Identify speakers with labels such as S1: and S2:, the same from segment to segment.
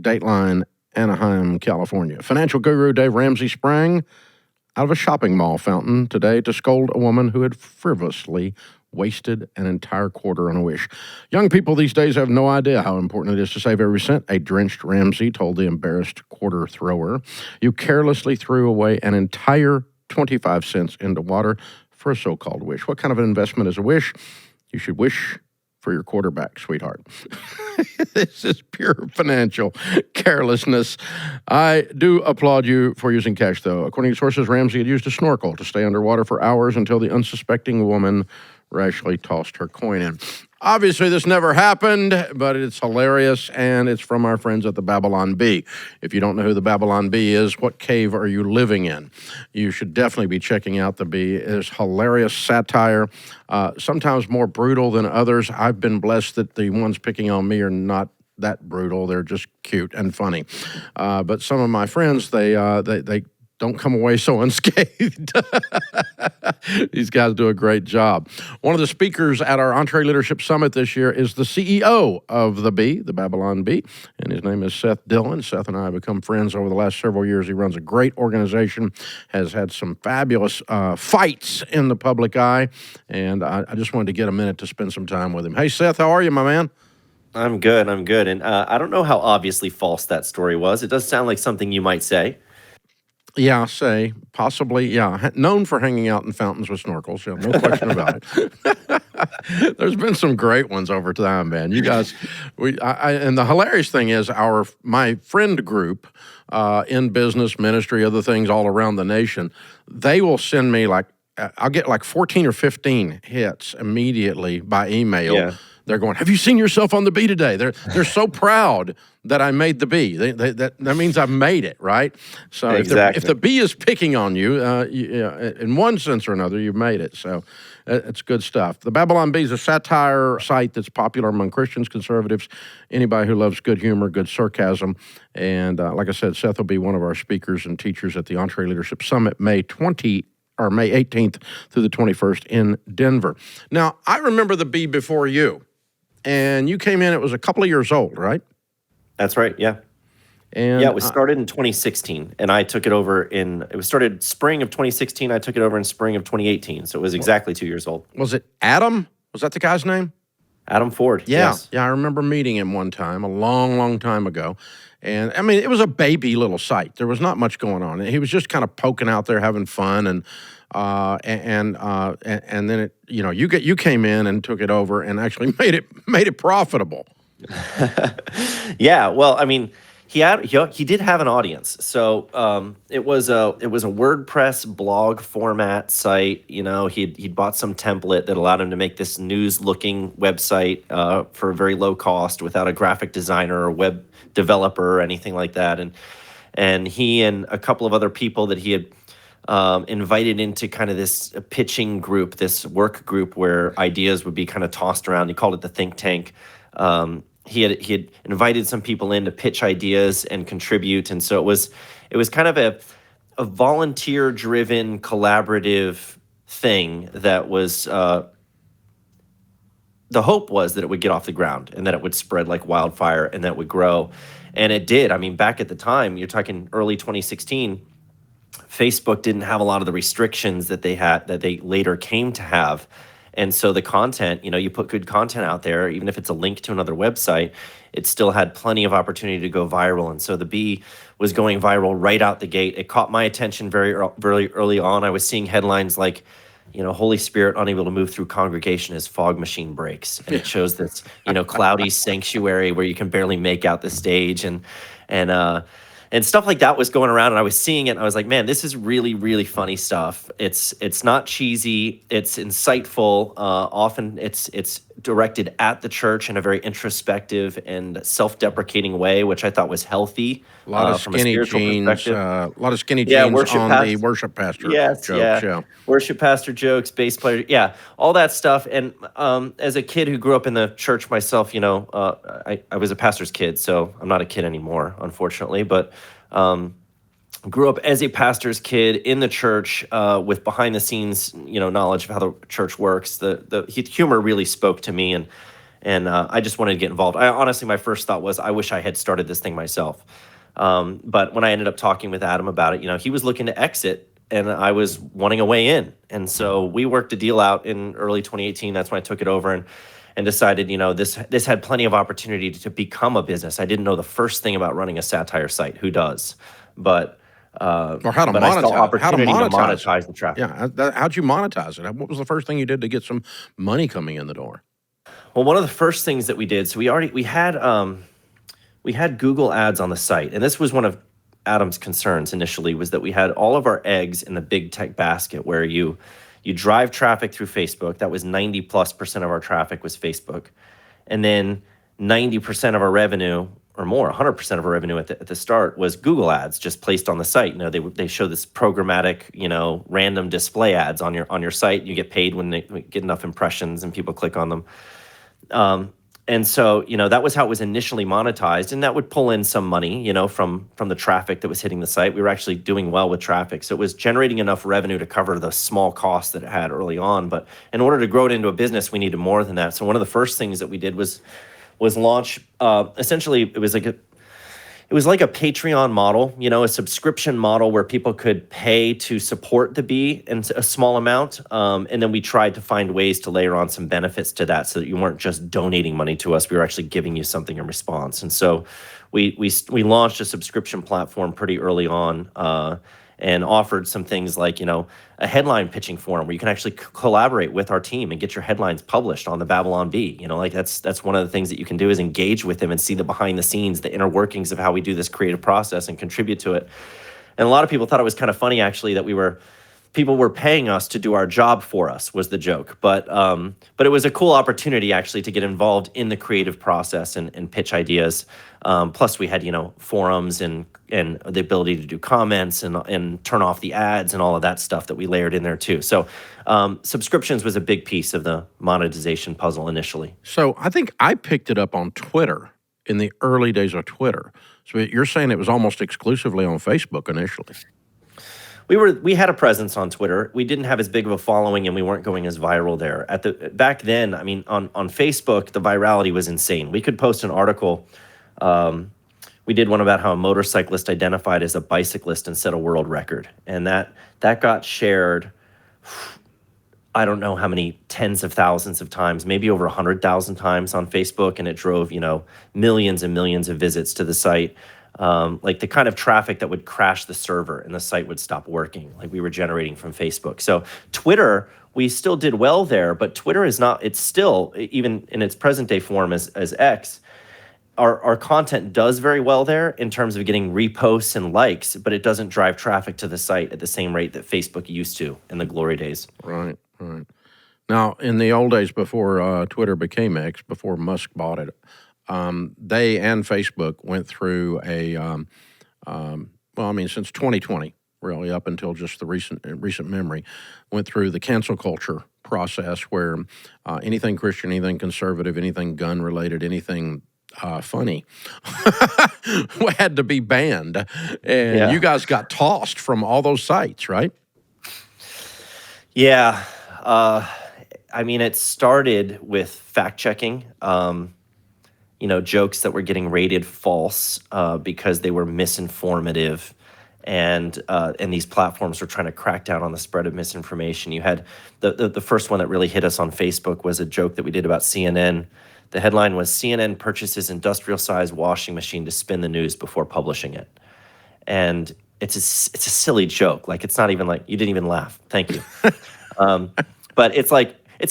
S1: Dateline, Anaheim, California. Financial guru Dave Ramsey sprang out of a shopping mall fountain today to scold a woman who had frivolously wasted an entire quarter on a wish. Young people these days have no idea how important it is to save every cent, a drenched Ramsey told the embarrassed quarter thrower. You carelessly threw away an entire 25 cents into water for a so-called wish. What kind of an investment is a wish? You should wish for your quarterback, sweetheart. This is pure financial carelessness. I do applaud you for using cash, though. According to sources, Ramsey had used a snorkel to stay underwater for hours until the unsuspecting woman rashly tossed her coin in. Obviously, this never happened, but it's hilarious, and it's from our friends at the Babylon Bee. If you don't know who the Babylon Bee is, what cave are you living in? You should definitely be checking out the Bee. It's hilarious satire, sometimes more brutal than others. I've been blessed that the ones picking on me are not that brutal. They're just cute and funny. But some of my friends, they don't come away so unscathed. These guys do a great job. One of the speakers at our EntreLeadership Summit this year is the CEO of the Bee, the Babylon Bee, and his name is Seth Dillon. Seth and I have become friends over the last several years. He runs a great organization, has had some fabulous fights in the public eye, and I just wanted to get a minute to spend some time with him. Hey, Seth, how are you, my man?
S2: I'm good. And I don't know how obviously false that story was. It does sound like something you might say.
S1: Yeah, possibly, yeah. Known for hanging out in fountains with snorkels, yeah, no question about it. There's been some great ones over time, man. You guys, and the hilarious thing is my friend group in business, ministry, other things all around the nation, they will send me I'll get 14 or 15 hits immediately by email.
S2: Yeah.
S1: They're going, have you seen yourself on the Bee today? They're so proud that I made the Bee. That means I've made it, right? So
S2: exactly.
S1: if the Bee is picking on you, in one sense or another, you've made it. So it's good stuff. The Babylon Bee is a satire site that's popular among Christians, conservatives, anybody who loves good humor, good sarcasm. And like I said, Seth will be one of our speakers and teachers at the EntreLeadership Summit May 18th through the 21st in Denver. Now, I remember the Bee before you. And you came in, it was a couple of years old, right?
S2: That's right, yeah.
S1: And
S2: yeah, it was started in 2016, and I took it over it was started spring of 2016. I took it over in spring of 2018, so it was exactly 2 years old.
S1: Was it Adam? Was that the guy's name?
S2: Adam Ford,
S1: yeah.
S2: Yes.
S1: Yeah, I remember meeting him one time, a long, long time ago. And, I mean, it was a baby little site. There was not much going on. He was just kind of poking out there, having fun, and then it, you came in and took it over and actually made it profitable.
S2: Yeah, well, I mean, he did have an audience. So it was a WordPress blog format site. He'd bought some template that allowed him to make this news-looking website for a very low cost without a graphic designer or web developer or anything like that. And he and a couple of other people that he had invited into kind of this pitching group, this work group where ideas would be kind of tossed around. He called it the think tank. He had invited some people in to pitch ideas and contribute, and so it was kind of a volunteer-driven, collaborative thing that was. The hope was that it would get off the ground and that it would spread like wildfire and that it would grow, and it did. I mean, back at the time, you're talking early 2016. Facebook didn't have a lot of the restrictions that they later came to have. And so the content, you put good content out there, even if it's a link to another website, it still had plenty of opportunity to go viral. And so the Bee was going viral right out the gate. It caught my attention very early on. I was seeing headlines like, Holy Spirit unable to move through congregation as fog machine breaks. And it shows this, cloudy sanctuary where you can barely make out the stage. And stuff like that was going around, and I was seeing it, and I was like, man, this is really, really funny stuff. It's not cheesy. It's insightful. Often it's directed at the church in a very introspective and self-deprecating way, which I thought was healthy.
S1: A lot of skinny jeans. A lot of skinny jeans on the worship pastor jokes. Yeah.
S2: Worship pastor jokes, bass player. Yeah, all that stuff. And as a kid who grew up in the church myself, I was a pastor's kid, so I'm not a kid anymore, unfortunately. But grew up as a pastor's kid in the church with behind the scenes, knowledge of how the church works. The humor really spoke to me, And I just wanted to get involved. Honestly, my first thought was, I wish I had started this thing myself. But when I ended up talking with Adam about it, he was looking to exit and I was wanting a way in. And so we worked a deal out in early 2018. That's when I took it over and decided, this had plenty of opportunity to become a business. I didn't know the first thing about running a satire site. Who does? But
S1: Or how to
S2: but I saw
S1: monetize,
S2: opportunity to monetize the traffic.
S1: Yeah, how'd you monetize it? What was the first thing you did to get some money coming in the door?
S2: Well, one of the first things that we did, so we had Google ads on the site, and this was one of Adam's concerns initially, was that we had all of our eggs in the big tech basket, where you drive traffic through Facebook. That was 90+% of our traffic was Facebook, and then 90% of our revenue, or more, 100% of our revenue at the start, was Google ads just placed on the site. They show this programmatic, random display ads on your site. You get paid when they get enough impressions and people click on them. And so, that was how it was initially monetized, and that would pull in some money, from the traffic that was hitting the site. We were actually doing well with traffic, so it was generating enough revenue to cover the small costs that it had early on. But in order to grow it into a business, we needed more than that. So one of the first things that we did was launch. Essentially, it was like a Patreon model, a subscription model where people could pay to support the Bee in a small amount. And then we tried to find ways to layer on some benefits to that so that you weren't just donating money to us. We were actually giving you something in response. And so we launched a subscription platform pretty early on, and offered some things like, a headline pitching forum where you can actually collaborate with our team and get your headlines published on the Babylon Bee. That's one of the things that you can do, is engage with them and see the behind the scenes, the inner workings of how we do this creative process and contribute to it. And a lot of people thought it was kind of funny, actually, that people were paying us to do our job for us, was the joke. But it was a cool opportunity, actually, to get involved in the creative process and pitch ideas. Plus, we had, forums and the ability to do comments and turn off the ads and all of that stuff that we layered in there too. So subscriptions was a big piece of the monetization puzzle initially.
S1: So I think I picked it up on Twitter in the early days of Twitter. So you're saying it was almost exclusively on Facebook initially?
S2: We had a presence on Twitter. We didn't have as big of a following, and we weren't going as viral there. Back then, I mean, on Facebook, the virality was insane. We could post an article. We did one about how a motorcyclist identified as a bicyclist and set a world record, and that got shared, I don't know how many tens of thousands of times, maybe over 100,000 times on Facebook, and it drove millions and millions of visits to the site. Like the kind of traffic that would crash the server and the site would stop working, like we were generating from Facebook. So Twitter, we still did well there, but Twitter is not, it's still, even in its present day form as X, our content does very well there in terms of getting reposts and likes, but it doesn't drive traffic to the site at the same rate that Facebook used to in the glory days.
S1: Right. Now, in the old days before Twitter became X, before Musk bought it, they and Facebook went through since 2020, really up until just the recent memory, went through the cancel culture process where anything Christian, anything conservative, anything gun-related, anything funny had to be banned. And you guys got tossed from all those sites, right?
S2: Yeah. It started with fact-checking. Jokes that were getting rated false because they were misinformative, and these platforms were trying to crack down on the spread of misinformation. You had the first one that really hit us on Facebook was a joke that we did about CNN. The headline was, CNN purchases industrial-sized washing machine to spin the news before publishing it. And it's a silly joke. Like, it's not even like, you didn't even laugh. Thank you. But it's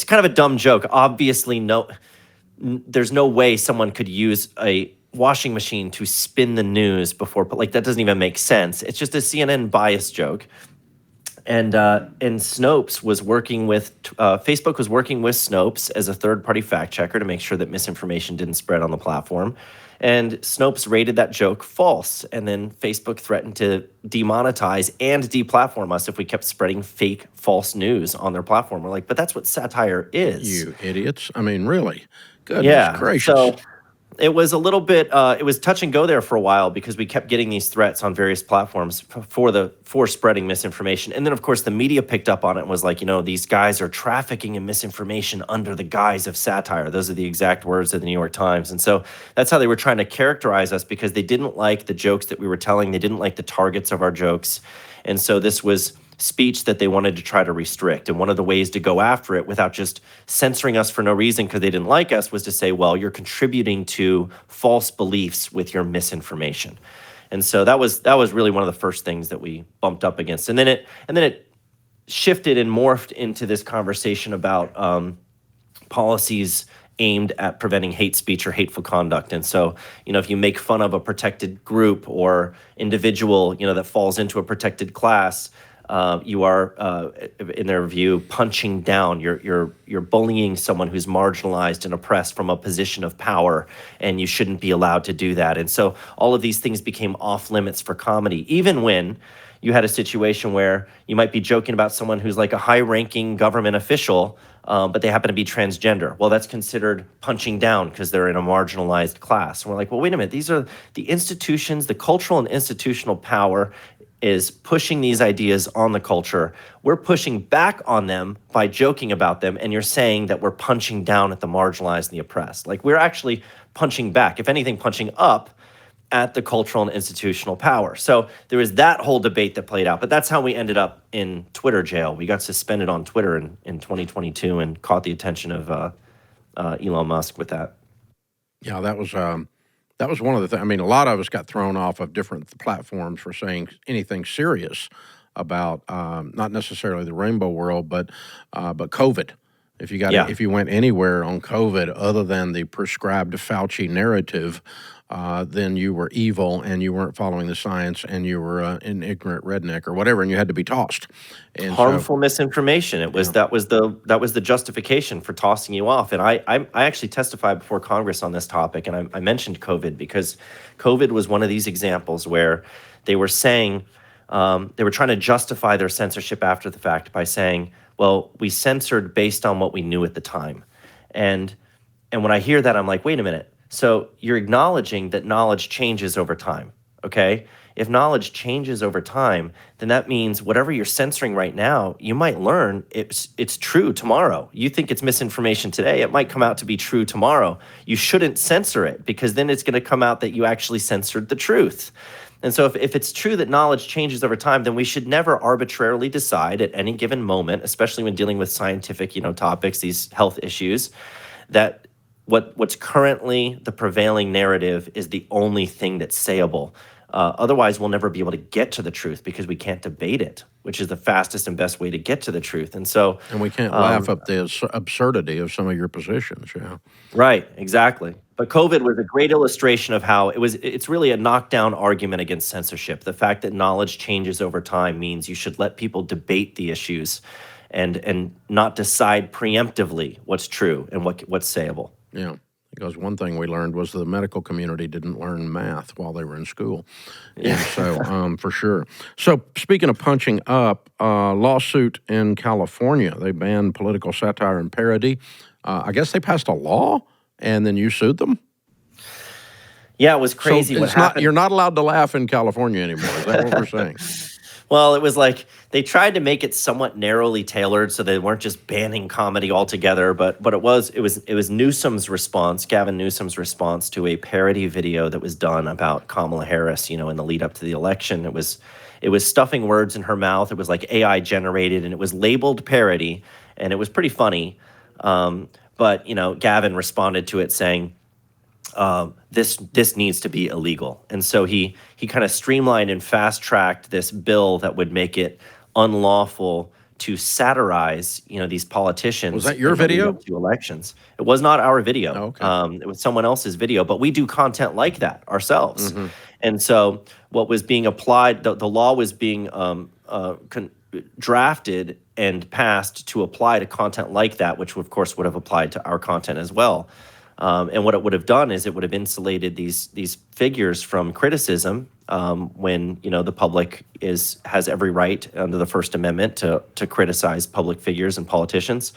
S2: kind of a dumb joke. Obviously, there's no way someone could use a washing machine to spin the news before, but that doesn't even make sense. It's just a CNN bias joke. And Snopes was working with, Facebook was working with Snopes as a third-party fact checker to make sure that misinformation didn't spread on the platform. And Snopes rated that joke false. And then Facebook threatened to demonetize and deplatform us if we kept spreading fake, false news on their platform. We're like, but that's what satire is.
S1: You idiots. I mean, really. Goodness gracious.
S2: it was a little bit, it was touch and go there for a while because we kept getting these threats on various platforms for spreading misinformation. And then, of course, the media picked up on it and was like, these guys are trafficking in misinformation under the guise of satire. Those are the exact words of the New York Times. And so that's how they were trying to characterize us, because they didn't like the jokes that we were telling. They didn't like the targets of our jokes. And so this was speech that they wanted to try to restrict. And one of the ways to go after it without just censoring us for no reason because they didn't like us was to say, well, you're contributing to false beliefs with your misinformation. And so that was really one of the first things that we bumped up against. And then it shifted and morphed into this conversation about policies aimed at preventing hate speech or hateful conduct. And so, if you make fun of a protected group or individual, that falls into a protected class, you are, in their view, punching down. You're bullying someone who's marginalized and oppressed from a position of power, and you shouldn't be allowed to do that. And so all of these things became off limits for comedy, even when you had a situation where you might be joking about someone who's like a high-ranking government official, but they happen to be transgender. Well, that's considered punching down because they're in a marginalized class. And we're like, well, wait a minute. These are the institutions, the cultural and institutional power is pushing these ideas on the culture. We're pushing back on them by joking about them, and you're saying that we're punching down at the marginalized and the oppressed. Like, we're actually punching back, if anything, punching up at the cultural and institutional power. So there was that whole debate that played out, but that's how we ended up in Twitter jail. We got suspended on Twitter in 2022 and caught the attention of Elon Musk with that.
S1: Yeah, that was one of the things. I mean, a lot of us got thrown off of different platforms for saying anything serious about not necessarily the rainbow world, but COVID. If you went anywhere on COVID other than the prescribed Fauci narrative, then you were evil and you weren't following the science and you were an ignorant redneck or whatever, and you had to be tossed. And
S2: harmful misinformation. It was that was the justification for tossing you off. And I actually testified before Congress on this topic, and I mentioned COVID because COVID was one of these examples where they were saying they were trying to justify their censorship after the fact by saying, well, we censored based on what we knew at the time. And when I hear that, I'm like, wait a minute. So you're acknowledging that knowledge changes over time, okay? If knowledge changes over time, then that means whatever you're censoring right now, you might learn it's true tomorrow. You think it's misinformation today, it might come out to be true tomorrow. You shouldn't censor it because then it's going to come out that you actually censored the truth. And so if it's true that knowledge changes over time, then we should never arbitrarily decide at any given moment, especially when dealing with scientific, topics, these health issues, that what's currently the prevailing narrative is the only thing that's sayable. Otherwise, we'll never be able to get to the truth because we can't debate it, which is the fastest and best way to get to the truth. And
S1: we can't laugh up the absurdity of some of your positions. Yeah.
S2: Right, exactly. But COVID was a great illustration of how it's really a knockdown argument against censorship. The fact that knowledge changes over time means you should let people debate the issues and not decide preemptively what's true and what's sayable.
S1: Yeah, because one thing we learned was the medical community didn't learn math while they were in school. Yeah. And so, for sure. So, speaking of punching up, lawsuit in California, they banned political satire and parody. I guess they passed a law, and then you sued them?
S2: Yeah, it was crazy what happened.
S1: You're not allowed to laugh in California anymore. Is that what we're saying?
S2: Well, it was like they tried to make it somewhat narrowly tailored so they weren't just banning comedy altogether, but it was Newsom's response, Gavin Newsom's response to a parody video that was done about Kamala Harris, in the lead up to the election. It was stuffing words in her mouth. It was like AI generated, and it was labeled parody, and it was pretty funny. But Gavin responded to it saying, this needs to be illegal. And so he kind of streamlined and fast-tracked this bill that would make it unlawful to satirize, these politicians.
S1: Was that your video?
S2: To elections. It was not our video.
S1: Oh, okay.
S2: It was someone else's video, but we do content like that ourselves.
S1: Mm-hmm.
S2: And so what was being applied, the law was being drafted and passed to apply to content like that, which of course would have applied to our content as well. And what it would have done is it would have insulated these figures from criticism when the public has every right under the First Amendment to criticize public figures and politicians,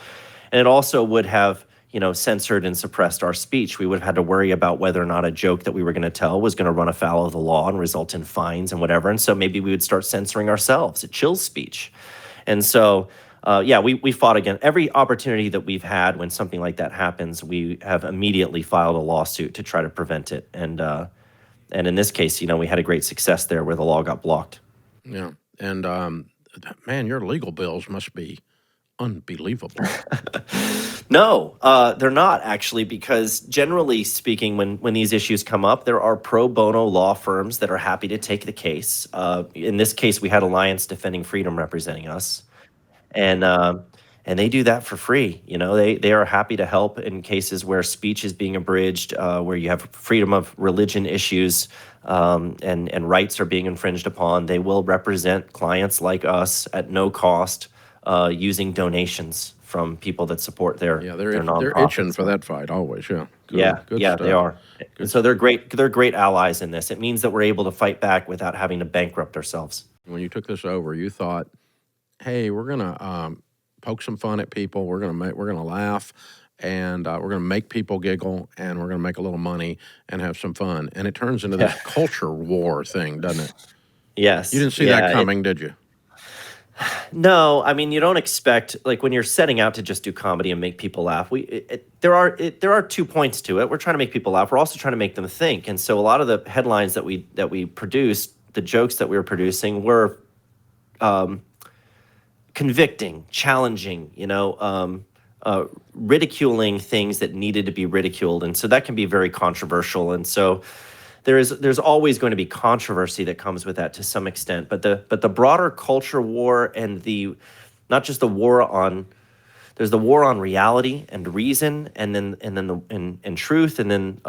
S2: and it also would have censored and suppressed our speech. We would have had to worry about whether or not a joke that we were going to tell was going to run afoul of the law and result in fines and whatever. And so maybe we would start censoring ourselves. It chills speech. And so, we fought against every opportunity that we've had when something like that happens. We have immediately filed a lawsuit to try to prevent it. And in this case, we had a great success there where the law got blocked.
S1: Yeah. And man, your legal bills must be unbelievable.
S2: No, they're not actually, because generally speaking, when these issues come up, there are pro bono law firms that are happy to take the case. In this case, we had Alliance Defending Freedom representing us, and they do that for free. They are happy to help in cases where speech is being abridged, where you have freedom of religion issues, and rights are being infringed upon. They will represent clients like us at no cost, using donations from people that support their
S1: they're
S2: nonprofits.
S1: itching for that fight always. Yeah. Good
S2: They
S1: stuff.
S2: are. And so they're great allies in this. It means that we're able to fight back without having to bankrupt ourselves.
S1: When you took this over, you thought, hey, we're gonna poke some fun at people. We're gonna laugh, and we're gonna make people giggle, and we're gonna make a little money and have some fun. And it turns into this culture war thing, doesn't it?
S2: Yes.
S1: You didn't see that coming, did you?
S2: No, I mean, you don't expect, like, when you're setting out to just do comedy and make people laugh. There are 2 points to it. We're trying to make people laugh. We're also trying to make them think. And so a lot of the headlines that we produced, the jokes that we were producing, were convicting, challenging, ridiculing things that needed to be ridiculed. And so that can be very controversial. And so there's always going to be controversy that comes with that to some extent. But the broader culture war and not just the war on, there's the war on reality and reason, and then truth, and then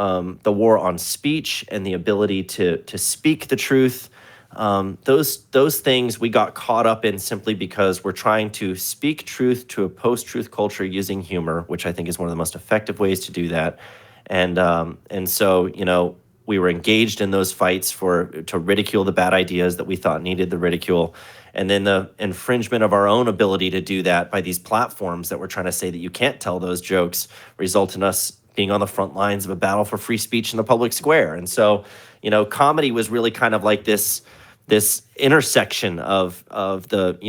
S2: the war on speech and the ability to speak the truth. Those things we got caught up in simply because we're trying to speak truth to a post-truth culture using humor, which I think is one of the most effective ways to do that. And so we were engaged in those fights to ridicule the bad ideas that we thought needed the ridicule. And then the infringement of our own ability to do that by these platforms that were trying to say that you can't tell those jokes result in us being on the front lines of a battle for free speech in the public square. And so, comedy was really kind of like this intersection of the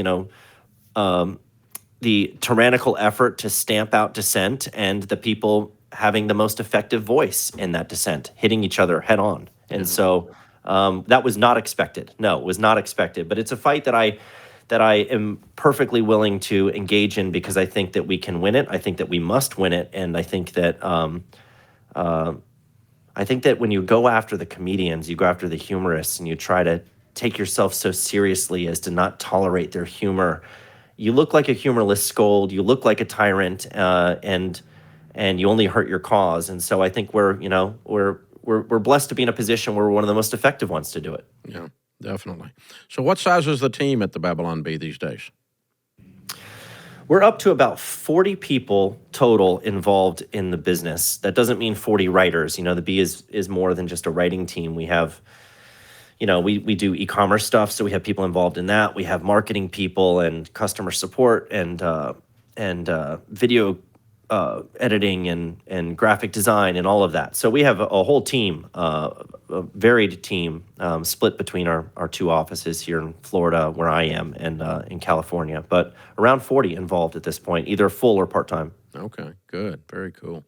S2: tyrannical effort to stamp out dissent and the people having the most effective voice in that dissent, hitting each other head on. And so that was not expected. No, it was not expected. But it's a fight that I am perfectly willing to engage in because I think that we can win it. I think that we must win it. And I think that when you go after the comedians, you go after the humorists, and you try to take yourself so seriously as to not tolerate their humor, you look like a humorless scold. You look like a tyrant, and you only hurt your cause. And so I think we're blessed to be in a position where we're one of the most effective ones to do it.
S1: Yeah, definitely. So what size is the team at the Babylon Bee these days?
S2: We're up to about 40 people total involved in the business. That doesn't mean 40 writers. The Bee is more than just a writing team. We have, we do e-commerce stuff, so we have people involved in that. We have marketing people and customer support and video editing and graphic design and all of that. So we have a whole team, a varied team, split between our 2 offices here in Florida, where I am, and in California. But around 40 involved at this point, either full or part-time.
S1: Okay, good. Very cool.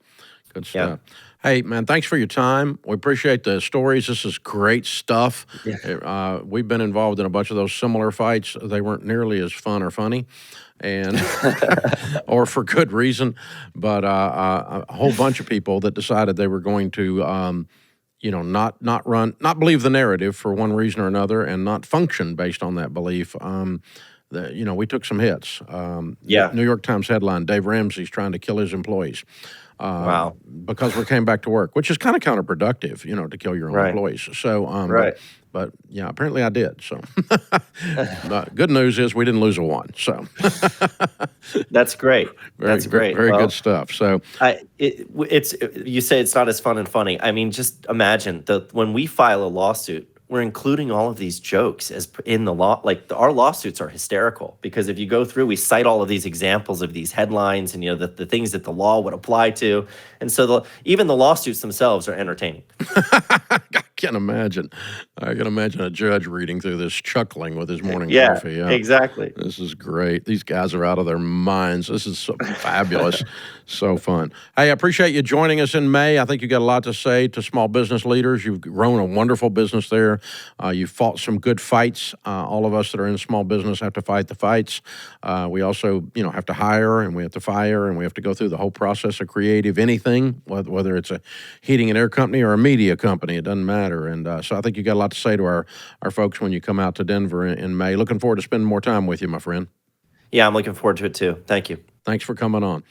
S1: Good stuff. Yeah. Hey, man, thanks for your time. We appreciate the stories. This is great stuff. Yeah. We've been involved in a bunch of those similar fights. They weren't nearly as fun or funny, and or for good reason. But a whole bunch of people that decided they were going to, not believe the narrative for one reason or another, and not function based on that belief. We took some hits. New York Times headline: Dave Ramsey's trying to kill his employees.
S2: Wow.
S1: Because we came back to work, which is kind of counterproductive, to kill your own employees. So, but yeah, apparently I did. So, but good news is we didn't lose a one. So,
S2: that's great. That's great.
S1: Very good stuff. So,
S2: you say it's not as fun and funny. I mean, just imagine when we file a lawsuit, we're including all of these jokes as in the law. Like our lawsuits are hysterical because if you go through, we cite all of these examples of these headlines and the things that the law would apply to, and so even the lawsuits themselves are entertaining.
S1: I can imagine. I can imagine a judge reading through this, chuckling with his morning
S2: Yeah,
S1: coffee. Yeah.
S2: exactly.
S1: This is great. These guys are out of their minds. This is so fabulous. So fun. Hey, I appreciate you joining us in May. I think you got a lot to say to small business leaders. You've grown a wonderful business there. You fought some good fights. All of us that are in small business have to fight the fights. We also, have to hire and we have to fire and we have to go through the whole process of creative anything, whether it's a heating and air company or a media company. It doesn't matter. And so I think you got a lot to say to our folks when you come out to Denver in May. Looking forward to spending more time with you, my friend.
S2: Yeah, I'm looking forward to it too. Thank you.
S1: Thanks for coming on.